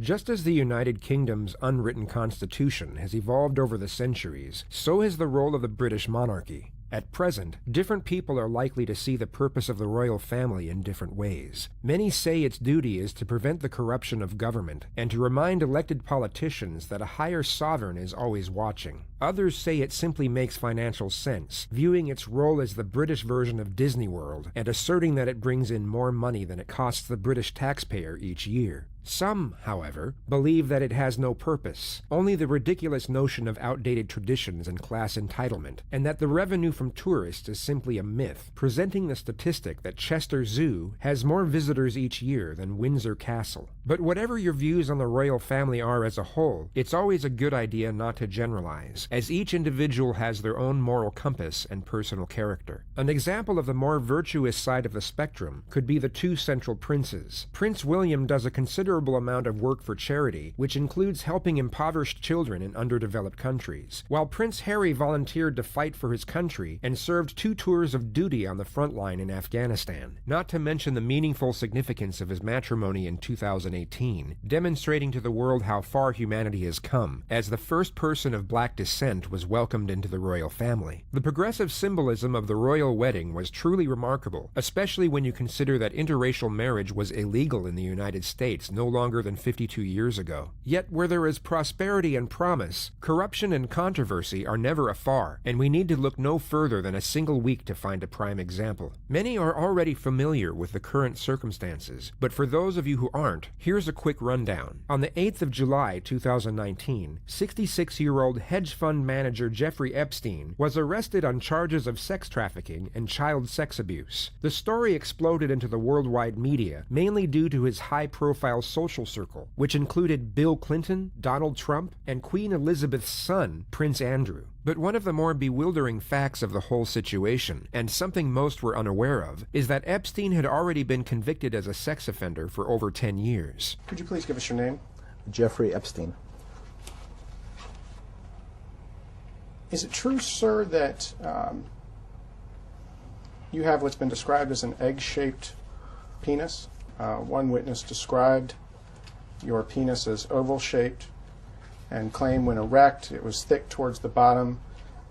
Just as the United Kingdom's unwritten constitution has evolved over the centuries, so has the role of the British monarchy. At present, different people are likely to see the purpose of the royal family in different ways. Many say its duty is to prevent the corruption of government and to remind elected politicians that a higher sovereign is always watching. Others say it simply makes financial sense, viewing its role as the British version of Disney World and asserting that it brings in more money than it costs the British taxpayer each year. Some, however, believe that it has no purpose, only the ridiculous notion of outdated traditions and class entitlement, and that the revenue from tourists is simply a myth, presenting the statistic that Chester Zoo has more visitors each year than Windsor Castle. But whatever your views on the royal family are as a whole, it's always a good idea not to generalize, as each individual has their own moral compass and personal character. An example of the more virtuous side of the spectrum could be the two central princes. Prince William does a considerable amount of work for charity, which includes helping impoverished children in underdeveloped countries, while Prince Harry volunteered to fight for his country and served 2 tours of duty on the front line in Afghanistan, not to mention the meaningful significance of his matrimony in 2018, demonstrating to the world how far humanity has come, as the first person of black descent was welcomed into the royal family. The progressive symbolism of the royal wedding was truly remarkable, especially when you consider that interracial marriage was illegal in the United States no longer than 52 years ago. Yet where there is prosperity and promise, corruption and controversy are never afar, and we need to look no further than a single week to find a prime example. Many are already familiar with the current circumstances, but for those of you who aren't, here's a quick rundown. On the 8th of July 2019, 66-year-old hedge fund manager Jeffrey Epstein was arrested on charges of sex trafficking and child sex abuse. The story exploded into the worldwide media, mainly due to his high-profile social circle, which included Bill Clinton, Donald Trump, and Queen Elizabeth's son, Prince Andrew. But one of the more bewildering facts of the whole situation, and something most were unaware of, is that Epstein had already been convicted as a sex offender for over 10 years. Could you please give us your name? Jeffrey Epstein. Is it true, sir, that you have what's been described as an egg-shaped penis? One witness described your penis as oval-shaped and claimed when erect it was thick towards the bottom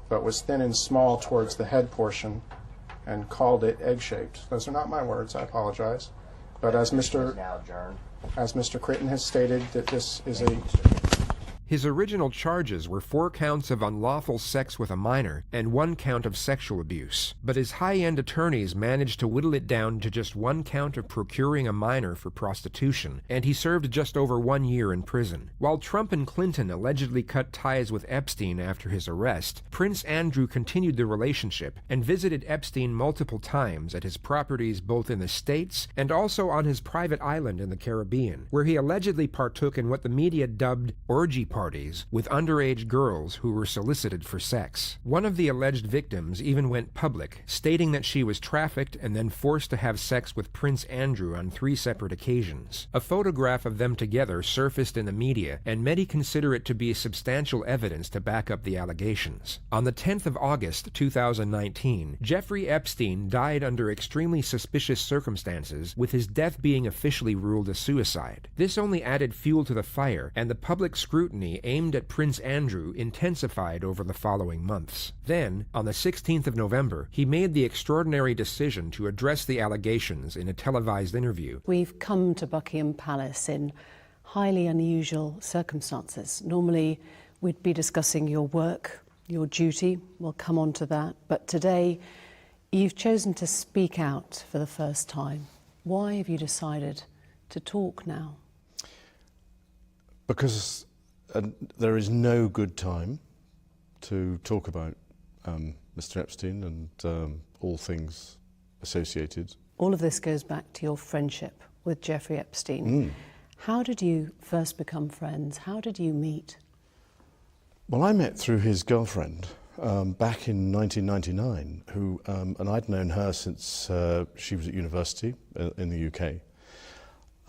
but was thin and small towards the head portion and called it egg-shaped. Those are not my words, I apologize. But as Mr. Critton has stated, that this is a... His original charges were 4 counts of unlawful sex with a minor and 1 count of sexual abuse, but his high-end attorneys managed to whittle it down to just 1 count of procuring a minor for prostitution, and he served just over 1 year in prison. While Trump and Clinton allegedly cut ties with Epstein after his arrest, Prince Andrew continued the relationship and visited Epstein multiple times at his properties both in the States and also on his private island in the Caribbean, where he allegedly partook in what the media dubbed orgy parties with underage girls who were solicited for sex. One of the alleged victims even went public, stating that she was trafficked and then forced to have sex with Prince Andrew on 3 separate occasions. A photograph of them together surfaced in the media, and many consider it to be substantial evidence to back up the allegations. On the 10th of August 2019, Jeffrey Epstein died under extremely suspicious circumstances, with his death being officially ruled a suicide. This only added fuel to the fire, and the public scrutiny aimed at Prince Andrew intensified over the following months. Then, on the 16th of November, he made the extraordinary decision to address the allegations in a televised interview. We've come to Buckingham Palace in highly unusual circumstances. Normally, we'd be discussing your work, your duty. We'll come on to that. But today, you've chosen to speak out for the first time. Why have you decided to talk now? Because there is no good time to talk about Mr. Epstein and all things associated. All of this goes back to your friendship with Jeffrey Epstein. How did you first become friends? How did you meet? Well, I met through his girlfriend back in 1999, who, and I'd known her since she was at university in the UK.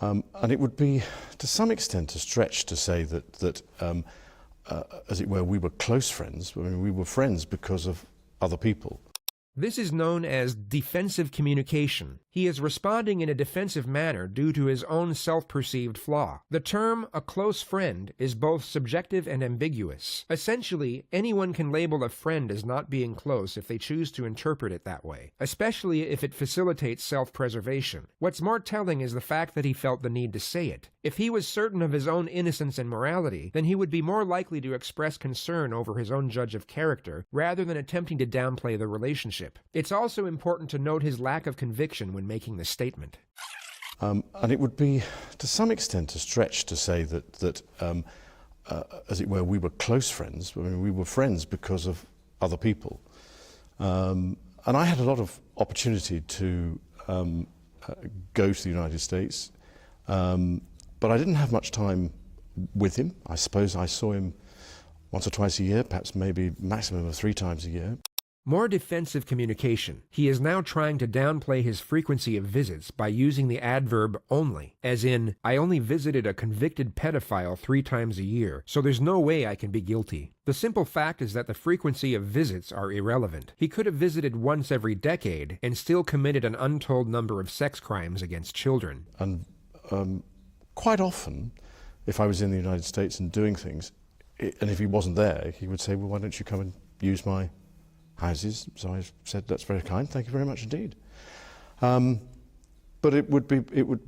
And it would be, to some extent, a stretch to say that as it were, we were close friends. I mean, we were friends because of other people. This is known as defensive communication. He is responding in a defensive manner due to his own self-perceived flaw. The term "a close friend" is both subjective and ambiguous. Essentially, anyone can label a friend as not being close if they choose to interpret it that way, especially if it facilitates self-preservation. What's more telling is the fact that he felt the need to say it. If he was certain of his own innocence and morality, then he would be more likely to express concern over his own judge of character, rather than attempting to downplay the relationship. It's also important to note his lack of conviction when making this statement. And it would be, to some extent, a stretch to say that as it were, we were close friends. I mean, we were friends because of other people. And I had a lot of opportunity to go to the United States, but I didn't have much time with him. I suppose I saw him once or twice a year, perhaps maybe maximum of 3 times a year. More defensive communication. He is now trying to downplay his frequency of visits by using the adverb only, as in, I only visited a convicted pedophile 3 times a year, so there's no way I can be guilty. The simple fact is that the frequency of visits are irrelevant. He could have visited once every decade and still committed an untold number of sex crimes against children. And quite often, if I was in the United States and doing things, and if he wasn't there, he would say, well, why don't you come and use my houses? So I said, that's very kind, thank you very much indeed. But it would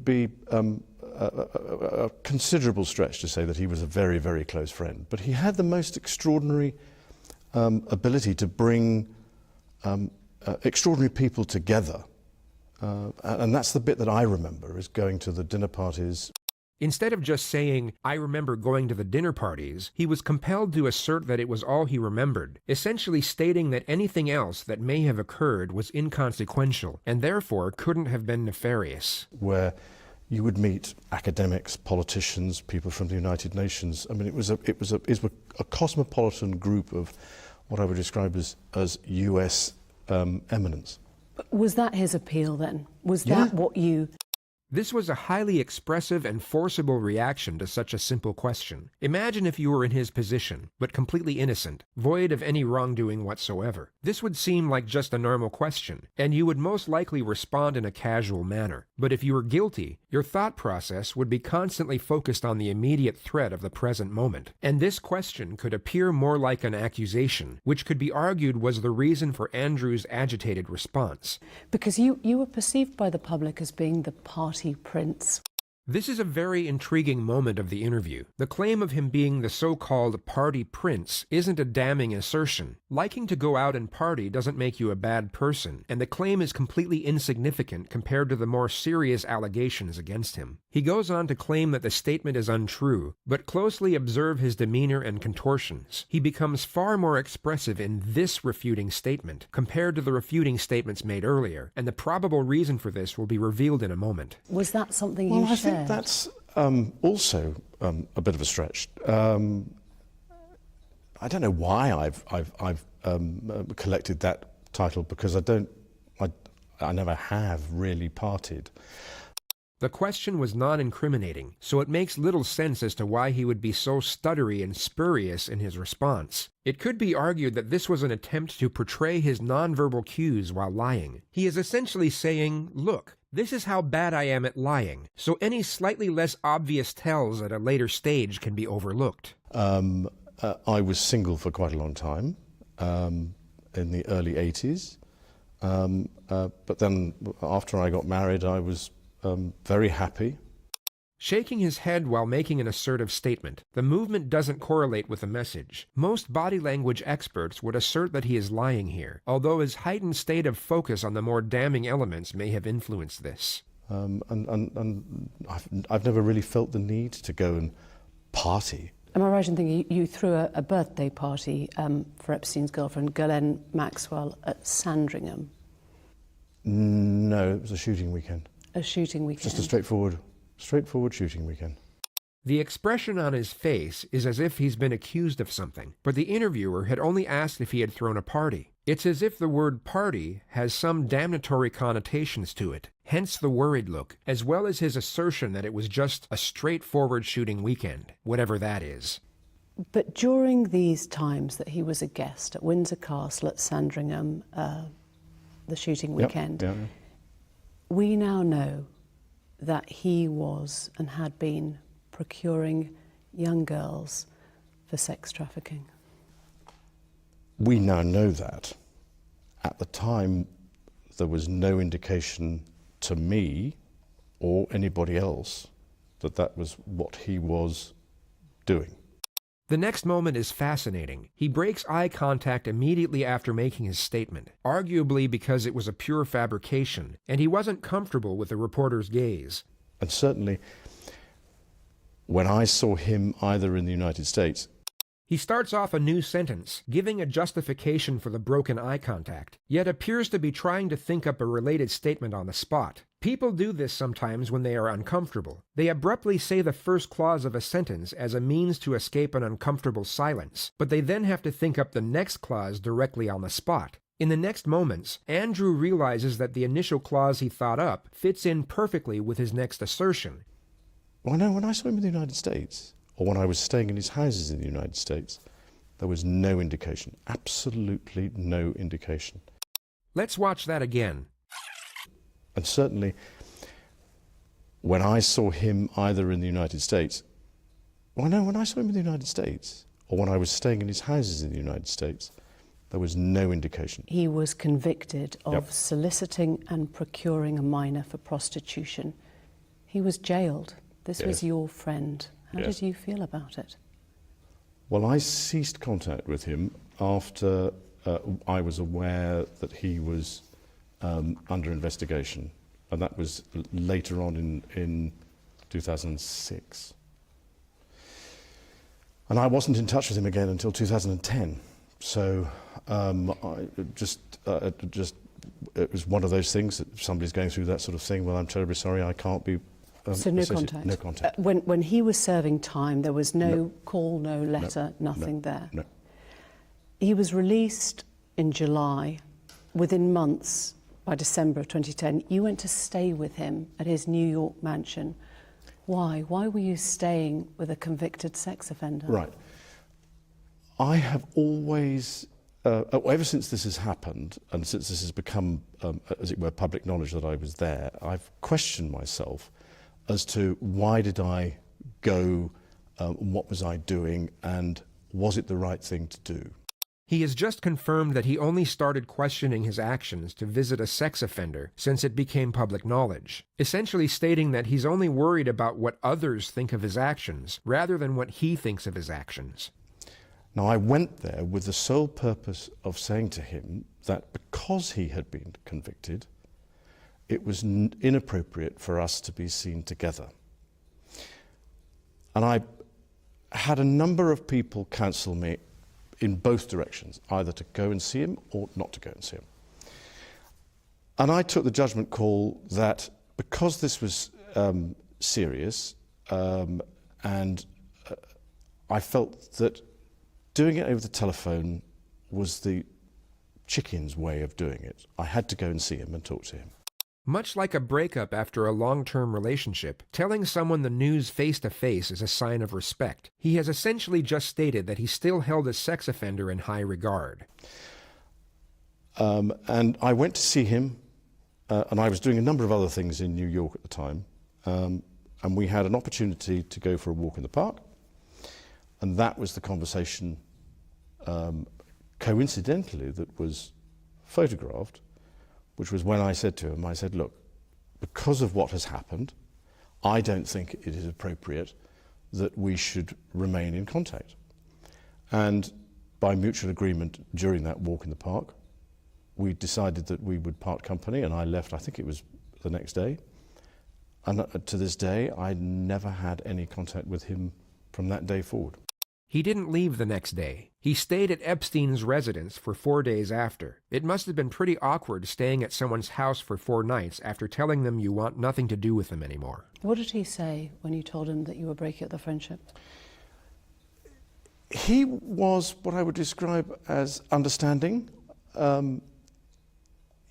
be a considerable stretch to say that he was a very, very close friend. But he had the most extraordinary ability to bring extraordinary people together. And that's the bit that I remember, is going to the dinner parties. Instead of just saying, I remember going to the dinner parties, he was compelled to assert that it was all he remembered, essentially stating that anything else that may have occurred was inconsequential, and therefore couldn't have been nefarious. Where you would meet academics, politicians, people from the United Nations. I mean, it was a cosmopolitan group of what I would describe as US eminence. Was that his appeal then? Was that what you... This was a highly expressive and forcible reaction to such a simple question. Imagine if you were in his position, but completely innocent, void of any wrongdoing whatsoever. This would seem like just a normal question, and you would most likely respond in a casual manner. But if you were guilty, your thought process would be constantly focused on the immediate threat of the present moment. And this question could appear more like an accusation, which could be argued was the reason for Andrew's agitated response. Because you were perceived by the public as being the party prince. This is a very intriguing moment of the interview. The claim of him being the so-called party prince isn't a damning assertion. Liking to go out and party doesn't make you a bad person, and the claim is completely insignificant compared to the more serious allegations against him. He goes on to claim that the statement is untrue, but closely observe his demeanor and contortions. He becomes far more expressive in this refuting statement compared to the refuting statements made earlier, and the probable reason for this will be revealed in a moment. Was that something you shared? I think that's also a bit of a stretch. I don't know why I've collected that title, because I never have really partied. The question was non-incriminating, so it makes little sense as to why he would be so stuttery and spurious in his response. It could be argued that this was an attempt to portray his nonverbal cues while lying. He is essentially saying, look, this is how bad I am at lying, so any slightly less obvious tells at a later stage can be overlooked. I was single for quite a long time, in the early 80s, but then after I got married I was very happy. Shaking his head while making an assertive statement, the movement doesn't correlate with the message. Most body language experts would assert that he is lying here, although his heightened state of focus on the more damning elements may have influenced this. And I've never really felt the need to go and party. Am I right in thinking you threw a birthday party for Epstein's girlfriend, Ghislaine Maxwell, at Sandringham? No, it was a shooting weekend. A shooting weekend? Just a straightforward shooting weekend. The expression on his face is as if he's been accused of something, but the interviewer had only asked if he had thrown a party. It's as if the word party has some damnatory connotations to it, hence the worried look, as well as his assertion that it was just a straightforward shooting weekend, whatever that is. But during these times that he was a guest at Windsor Castle at Sandringham, the shooting weekend, we now know that he was and had been procuring young girls for sex trafficking. We now know that. At the time, there was no indication to me or anybody else that that was what he was doing. The next moment is fascinating. He breaks eye contact immediately after making his statement, arguably because it was a pure fabrication, and he wasn't comfortable with the reporter's gaze. And certainly, when I saw him either in the United States... He starts off a new sentence, giving a justification for the broken eye contact, yet appears to be trying to think up a related statement on the spot. People do this sometimes when they are uncomfortable. They abruptly say the first clause of a sentence as a means to escape an uncomfortable silence, but they then have to think up the next clause directly on the spot. In the next moments, Andrew realizes that the initial clause he thought up fits in perfectly with his next assertion. Well, no, when I saw him in the United States, or when I was staying in his houses in the United States, there was no indication, absolutely no indication. Let's watch that again. And certainly, when I saw him either in the United States, well, no, when I saw him in the United States, or when I was staying in his houses in the United States, there was no indication. He was convicted of soliciting and procuring a minor for prostitution. He was jailed. This was your friend. How did you feel about it? Well, I ceased contact with him after I was aware that he was under investigation, and that was later on in 2006. And I wasn't in touch with him again until 2010. So it was one of those things that if somebody's going through that sort of thing, well, I'm terribly sorry, I can't be. So no contact? No contact. When he was serving time, there was no call, no letter, nothing there? No. He was released in July. Within months, by December of 2010, you went to stay with him at his New York mansion. Why? Why were you staying with a convicted sex offender? Right. I have always, ever since this has happened, and since this has become, as it were, public knowledge that I was there, I've questioned myself as to why did I go, what was I doing, and was it the right thing to do? He has just confirmed that he only started questioning his actions to visit a sex offender since it became public knowledge, essentially stating that he's only worried about what others think of his actions rather than what he thinks of his actions. Now, I went there with the sole purpose of saying to him that because he had been convicted, it was inappropriate for us to be seen together. And I had a number of people counsel me in both directions, either to go and see him or not to go and see him. And I took the judgment call that because this was serious, and I felt that doing it over the telephone was the chicken's way of doing it. I had to go and see him and talk to him. Much like a breakup after a long-term relationship, telling someone the news face-to-face is a sign of respect. He has essentially just stated that he still held a sex offender in high regard. And I went to see him, and I was doing a number of other things in New York at the time, and we had an opportunity to go for a walk in the park, and that was the conversation, coincidentally, that was photographed, which was when I said to him, I said, look, because of what has happened, I don't think it is appropriate that we should remain in contact. And by mutual agreement during that walk in the park, we decided that we would part company, and I left, I think it was the next day. And to this day, I never had any contact with him from that day forward. He didn't leave the next day. He stayed at Epstein's residence for 4 days after. It must have been pretty awkward staying at someone's house for 4 nights after telling them you want nothing to do with them anymore. What did he say when you told him that you were breaking up the friendship? He was what I would describe as understanding.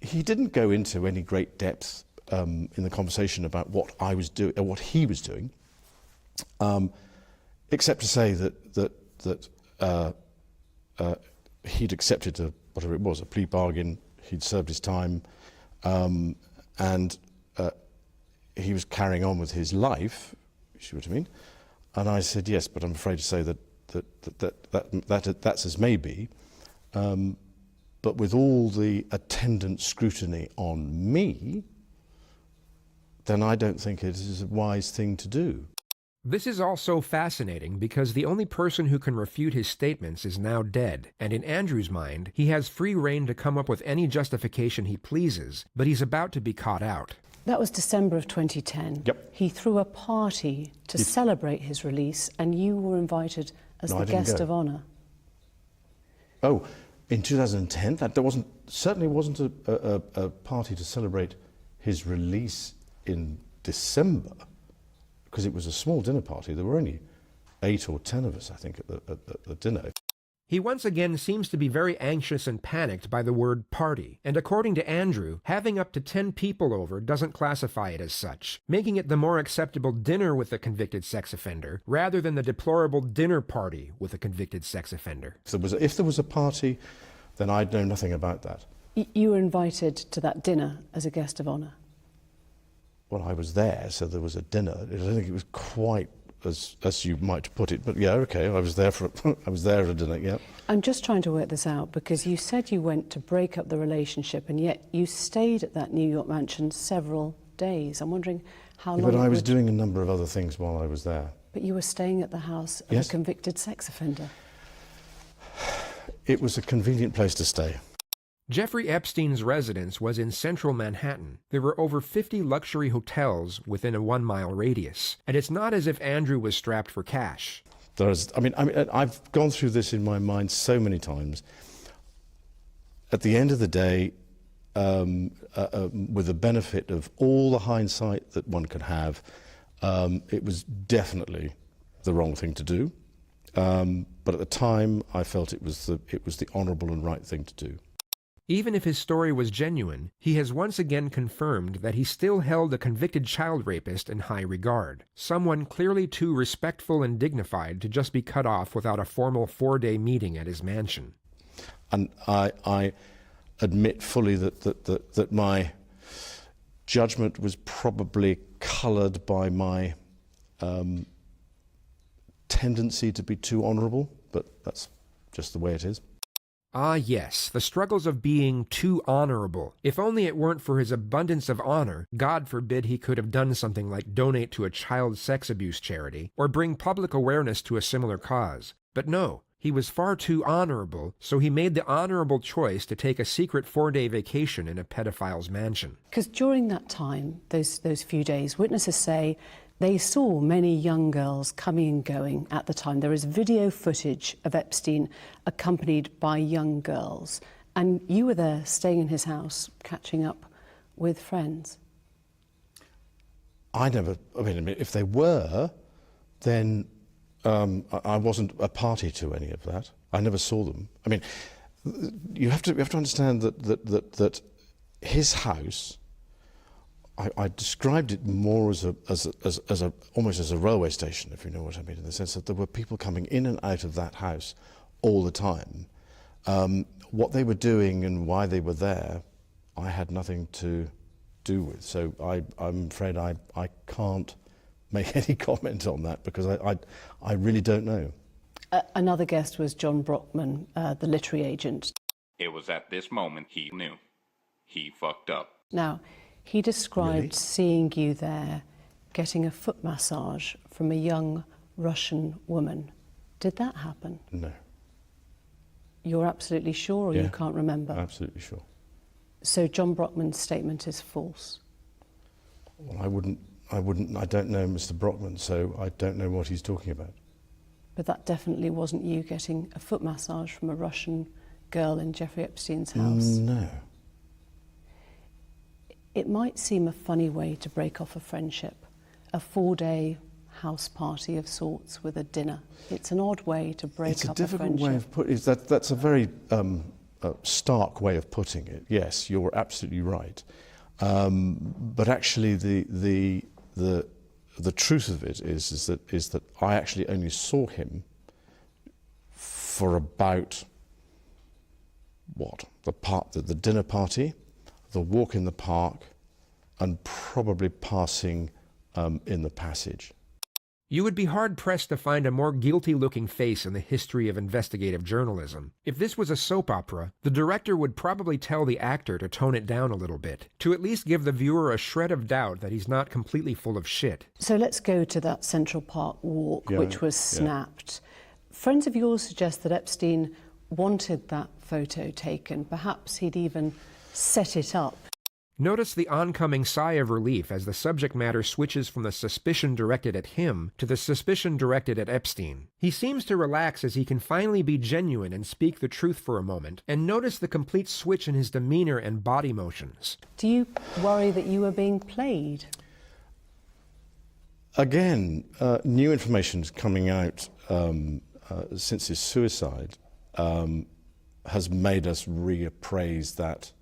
He didn't go into any great depth in the conversation about what I was doing or what he was doing, except to say that he'd accepted whatever it was, a plea bargain. He'd served his time, and he was carrying on with his life. You see what I mean? And I said yes, but I'm afraid to say that's as may be. But with all the attendant scrutiny on me, then I don't think it is a wise thing to do. This is all so fascinating because the only person who can refute his statements is now dead, and in Andrew's mind, he has free rein to come up with any justification he pleases, but he's about to be caught out. That was December of 2010. Yep. He threw a party to celebrate his release, and you were invited as the guest of honour. Oh, in 2010? That certainly wasn't a party to celebrate his release in December, because it was a small dinner party. There were only 8 or 10 of us, I think, at the dinner. He once again seems to be very anxious and panicked by the word party, and according to Andrew, having up to 10 people over doesn't classify it as such, making it the more acceptable dinner with a convicted sex offender, rather than the deplorable dinner party with a convicted sex offender. If there was a party, then I'd know nothing about that. You were invited to that dinner as a guest of honour? Well, I was there, so there was a dinner. I don't think it was quite as you might put it, but yeah, okay, I was there at a dinner, yeah. I'm just trying to work this out, because you said you went to break up the relationship, and yet you stayed at that New York mansion several days. I'm wondering how long... But I was doing a number of other things while I was there. But you were staying at the house of a convicted sex offender. It was a convenient place to stay. Jeffrey Epstein's residence was in central Manhattan. There were over 50 luxury hotels within a 1-mile radius, and it's not as if Andrew was strapped for cash. I've gone through this in my mind so many times. At the end of the day, with the benefit of all the hindsight that one could have, it was definitely the wrong thing to do. But at the time, I felt it was the honourable and right thing to do. Even if his story was genuine, he has once again confirmed that he still held a convicted child rapist in high regard, someone clearly too respectful and dignified to just be cut off without a formal 4-day meeting at his mansion. And I admit fully that my judgment was probably coloured by my tendency to be too honourable, but that's just the way it is. Ah yes, the struggles of being too honorable. If only it weren't for his abundance of honor, God forbid he could have done something like donate to a child sex abuse charity, or bring public awareness to a similar cause. But no, he was far too honorable, so he made the honorable choice to take a secret 4-day vacation in a pedophile's mansion. Because during that time, those few days, witnesses say they saw many young girls coming and going at the time. There is video footage of Epstein accompanied by young girls. And you were there, staying in his house, catching up with friends. If they were, then I wasn't a party to any of that. I never saw them. I mean, you have to understand that his house, I described it more as almost as a railway station, if you know what I mean, in the sense that there were people coming in and out of that house all the time. What they were doing and why they were there, I had nothing to do with. So I'm afraid I can't make any comment on that, because I really don't know. Another guest was John Brockman, the literary agent. It was at this moment he knew. He fucked up. Now, he described seeing you there getting a foot massage from a young Russian woman. Did that happen? No. You're absolutely sure, or you can't remember? Absolutely sure. So John Brockman's statement is false? Well, I don't know Mr. Brockman, so I don't know what he's talking about. But that definitely wasn't you getting a foot massage from a Russian girl in Jeffrey Epstein's house. No. It might seem a funny way to break off a friendship, a 4-day house party of sorts with a dinner. It's an odd way to break up a friendship. It's a difficult way of putting it. That's a very stark way of putting it. Yes, you're absolutely right. But actually, the truth of it is that I actually only saw him for about the dinner party, the walk in the park, and probably passing in the passage. You would be hard-pressed to find a more guilty-looking face in the history of investigative journalism. If this was a soap opera, the director would probably tell the actor to tone it down a little bit, to at least give the viewer a shred of doubt that he's not completely full of shit. So let's go to that Central Park walk, which was snapped. Friends of yours suggest that Epstein wanted that photo taken. Perhaps he'd even set it up. Notice the oncoming sigh of relief as the subject matter switches from the suspicion directed at him to the suspicion directed at Epstein. He seems to relax as he can finally be genuine and speak the truth for a moment, and notice the complete switch in his demeanor and body motions. Do you worry that you were being played? Again, new information coming out since his suicide has made us reappraise that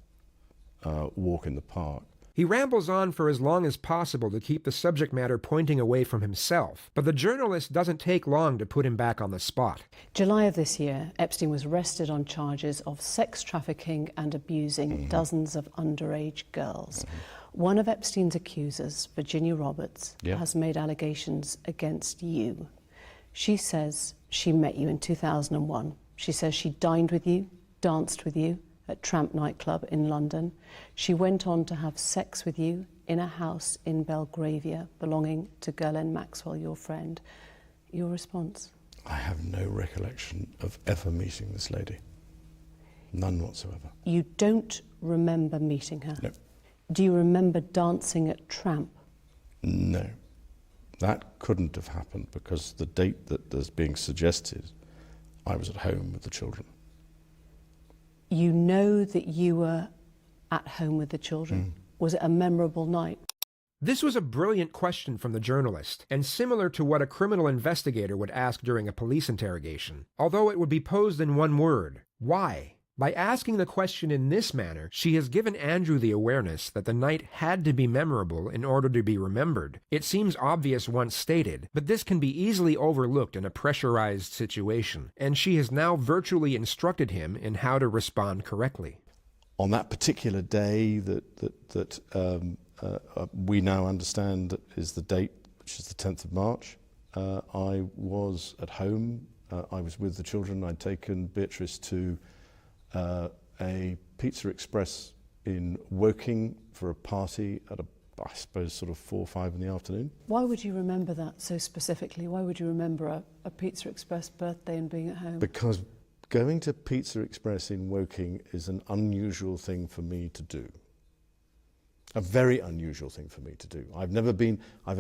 walk in the park. He rambles on for as long as possible to keep the subject matter pointing away from himself, but the journalist doesn't take long to put him back on the spot. July of this year, Epstein was arrested on charges of sex trafficking and abusing dozens of underage girls. One of Epstein's accusers, Virginia Roberts, has made allegations against you. She says she met you in 2001. She says she dined with you, danced with you at Tramp nightclub in London. She went on to have sex with you in a house in Belgravia belonging to Ghislaine Maxwell, your friend. Your response? I have no recollection of ever meeting this lady. None whatsoever. You don't remember meeting her? No. Do you remember dancing at Tramp? No. That couldn't have happened because the date that is being suggested, I was at home with the children. You know that you were at home with the children. Was it a memorable night? This was a brilliant question from the journalist, and similar to what a criminal investigator would ask during a police interrogation, although it would be posed in one word: why? By asking the question in this manner, she has given Andrew the awareness that the night had to be memorable in order to be remembered. It seems obvious once stated, but this can be easily overlooked in a pressurized situation, and she has now virtually instructed him in how to respond correctly. On that particular day that we now understand is the date, which is the 10th of March, I was at home. I was with the children. I'd taken Beatrice to a Pizza Express in Woking for a party at I suppose sort of 4 or 5 in the afternoon. Why would you remember that so specifically? Why would you remember a Pizza Express birthday and being at home? Because going to Pizza Express in Woking is an unusual thing for me to do. A very unusual thing for me to do. I've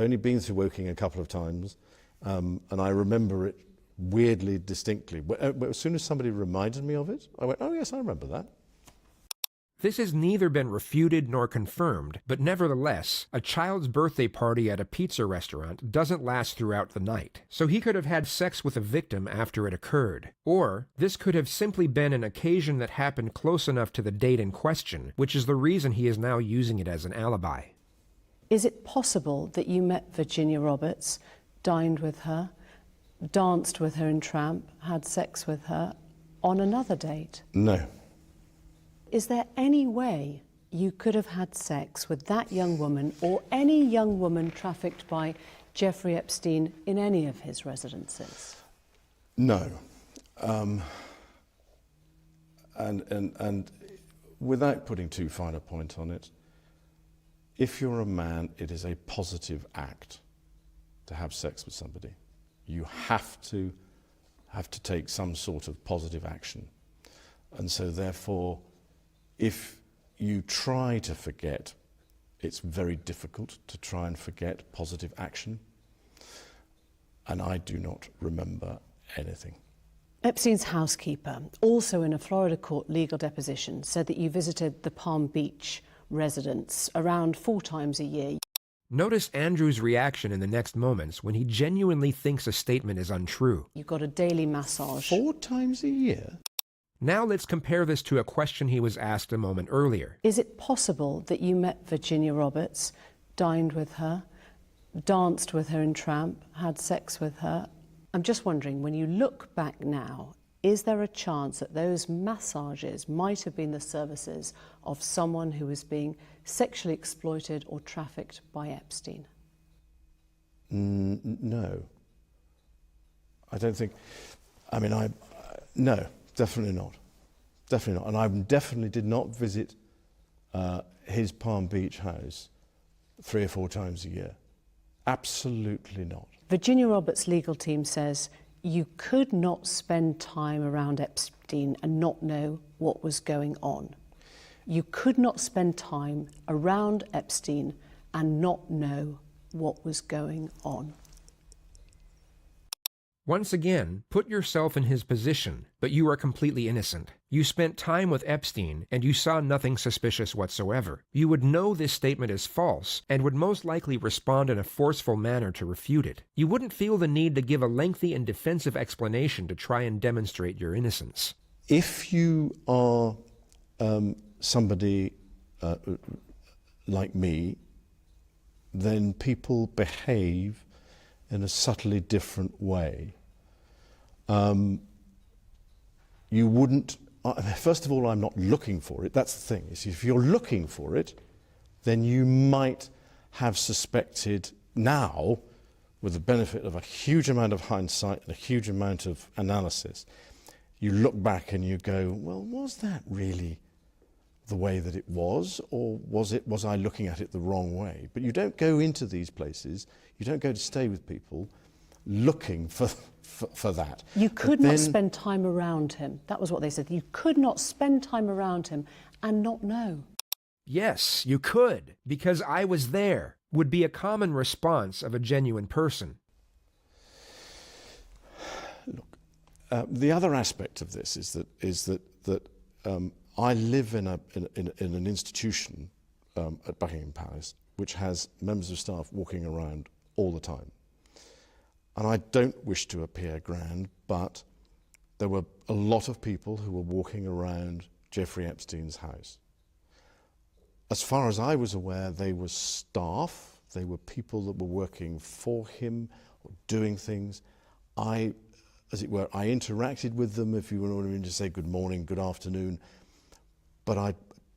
only been to Woking a couple of times, and I remember it weirdly distinctly. As soon as somebody reminded me of it, I went, oh yes, I remember that. This has neither been refuted nor confirmed, but nevertheless, a child's birthday party at a pizza restaurant doesn't last throughout the night, so he could have had sex with a victim after it occurred. Or, this could have simply been an occasion that happened close enough to the date in question, which is the reason he is now using it as an alibi. Is it possible that you met Virginia Roberts, dined with her, danced with her in Tramp, had sex with her on another date? No. Is there any way you could have had sex with that young woman or any young woman trafficked by Jeffrey Epstein in any of his residences? No. And without putting too fine a point on it, if you're a man, it is a positive act to have sex with somebody. You have to take some sort of positive action. And so therefore, if you try to forget, it's very difficult to try and forget positive action. And I do not remember anything. Epstein's housekeeper, also in a Florida court legal deposition, said that you visited the Palm Beach residence around 4 times a year. Notice Andrew's reaction in the next moments when he genuinely thinks a statement is untrue. You got a daily massage. 4 times a year? Now let's compare this to a question he was asked a moment earlier. Is it possible that you met Virginia Roberts, dined with her, danced with her in Tramp, had sex with her? I'm just wondering, when you look back now, is there a chance that those massages might have been the services of someone who was being sexually exploited or trafficked by Epstein? No. I don't think... I mean, no, definitely not. Definitely not. And I definitely did not visit his Palm Beach house 3 or 4 times a year. Absolutely not. Virginia Roberts' legal team says you could not spend time around Epstein and not know what was going on. You could not spend time around Epstein and not know what was going on. Once again, put yourself in his position, but you are completely innocent. You spent time with Epstein, and you saw nothing suspicious whatsoever. You would know this statement is false, and would most likely respond in a forceful manner to refute it. You wouldn't feel the need to give a lengthy and defensive explanation to try and demonstrate your innocence. If you are somebody like me, then people behave in a subtly different way. You wouldn't... First of all, I'm not looking for it. That's the thing. If you're looking for it, then you might have suspected now, with the benefit of a huge amount of hindsight and a huge amount of analysis, you look back and you go, well, was that really the way that it was, or was I looking at it the wrong way? But you don't go into these places, you don't go to stay with people looking for that. You could not spend time around him. That was what they said. You could not spend time around him and not know. Yes, you could, because I was there, would be a common response of a genuine person. Look, the other aspect of this is that I live in an institution at Buckingham Palace which has members of staff walking around all the time. And I don't wish to appear grand, but there were a lot of people who were walking around Jeffrey Epstein's house. As far as I was aware, they were staff, they were people that were working for him, or doing things. As it were, I interacted with them, if you wanted to say good morning, good afternoon, but I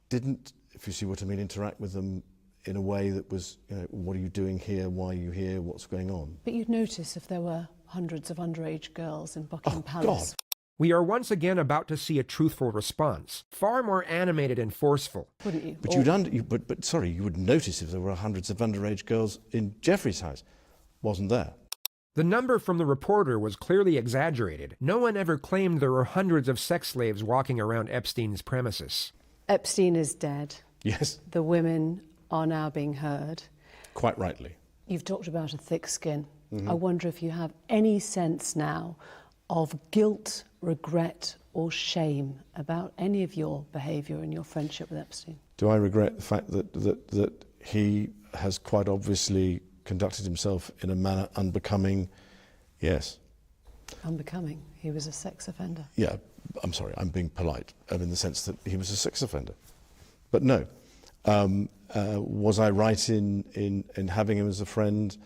didn't, if you see what I mean, interact with them in a way that was, you know, what are you doing here, why are you here, what's going on? But you'd notice if there were hundreds of underage girls in Buckingham Palace. God. We are once again about to see a truthful response, far more animated and forceful. Wouldn't you? But you would notice if there were hundreds of underage girls in Jeffrey's house. Wasn't there. The number from the reporter was clearly exaggerated. No one ever claimed there were hundreds of sex slaves walking around Epstein's premises. Epstein is dead. Yes. The women are now being heard. Quite rightly. You've talked about a thick skin. I wonder if you have any sense now of guilt, regret or shame about any of your behaviour and your friendship with Epstein. Do I regret the fact that he has quite obviously conducted himself in a manner unbecoming? Yes. Unbecoming? He was a sex offender. Yeah, I'm sorry, I'm being polite, in the sense that he was a sex offender. But no. Was I right in having him as a friend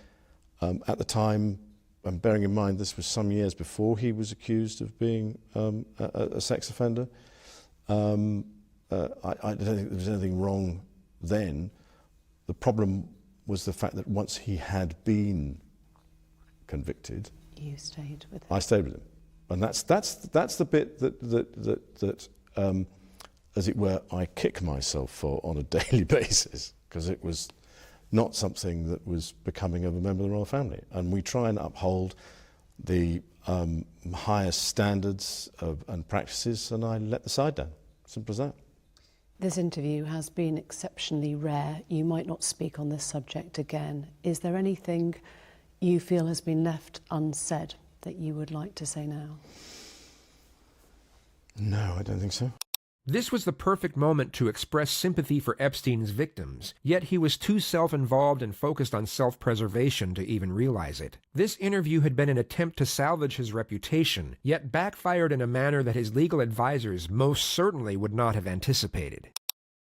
at the time? And bearing in mind this was some years before he was accused of being a sex offender. I don't think there was anything wrong then. The problem was the fact that once he had been convicted, you stayed with him. I stayed with him, and that's the bit that as it were, I kick myself for on a daily basis, because it was not something that was becoming of a member of the royal family. And we try and uphold the highest standards and practices, and I let the side down. Simple as that. This interview has been exceptionally rare. You might not speak on this subject again. Is there anything you feel has been left unsaid that you would like to say now? No, I don't think so. This was the perfect moment to express sympathy for Epstein's victims, yet he was too self-involved and focused on self-preservation to even realize it. This interview had been an attempt to salvage his reputation, yet backfired in a manner that his legal advisors most certainly would not have anticipated.